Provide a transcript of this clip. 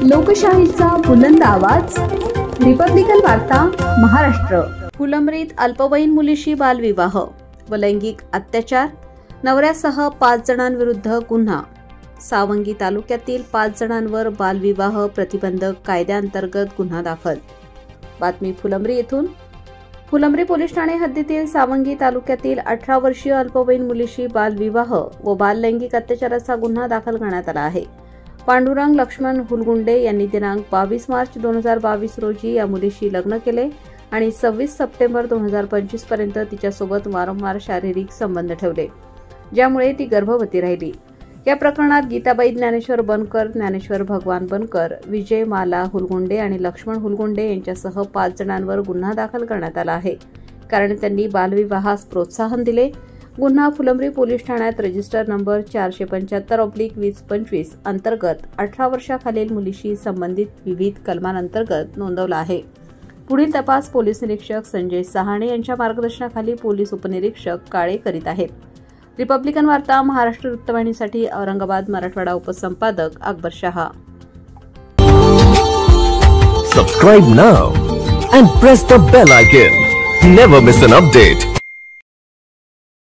लोकशाहीचा बुलंद आवाज, रिपब्लिकन वार्ता महाराष्ट्र। फुलंब्रीत अल्पवयीन मुलीशी बालविवाह व लैंगिक अत्याचार, नवऱ्यासह 5 जणांविरुद्ध गुन्हा। सावंगी तालुक्यातील 5 जणांवर बालविवाह प्रतिबंधक कायद्याअंतर्गत गुन्हा दाखल। बातमी फुलंब्री येथून। फुलंब्री पोलीस ठाणे हद्दीतील सावंगी तालुक्यातील 18 वर्षीय अल्पवयीन मुलीशी बालविवाह व बाल लैंगिक अत्याचाराचा गुन्हा दाखल करण्यात आला आहे। पांडुरंग लक्ष्मण हुलगुंडे यांनी दिनांक 22 मार्च 2022 रोजी या मुलीशी लग्न केले आणि 26 सप्टेंबर 2025 पर्यंत तिच्यासोबत वारंवार शारीरिक संबंध ठेवले, ज्यामुळे ती गर्भवती राहिली। या प्रकरणात गीताबाई ज्ञानेश्वर बनकर, ज्ञानेश्वर भगवान बनकर, विजय माला हुलगुंडे आणि लक्ष्मण हुलगुंडे यांच्यासह 5 जणांवर गुन्हा दाखल करण्यात आला आहे, कारण त्यांनी बालविवाहास प्रोत्साहन दिले। गुन्हा फुलंब्री पोलीस ठाण्यात रजिस्टर नंबर 475/2025 अंतर्गत 18 वर्षाखालील मुलीशी संबंधित विविध कलमांअंतर्गत नोंदवला आहे। पुढील तपास पोलीस निरीक्षक संजय सहाणे यांच्या मार्गदर्शनाखाली पोलीस उपनिरीक्षक काळे करीत आहेत। रिपब्लिकन वार्ता Maharashtra वृत्तवाहिनीसाठी Aurangabad Marathwada उपसंपादक Akbar Shah. Subscribe now and press the bell icon. Never miss an update.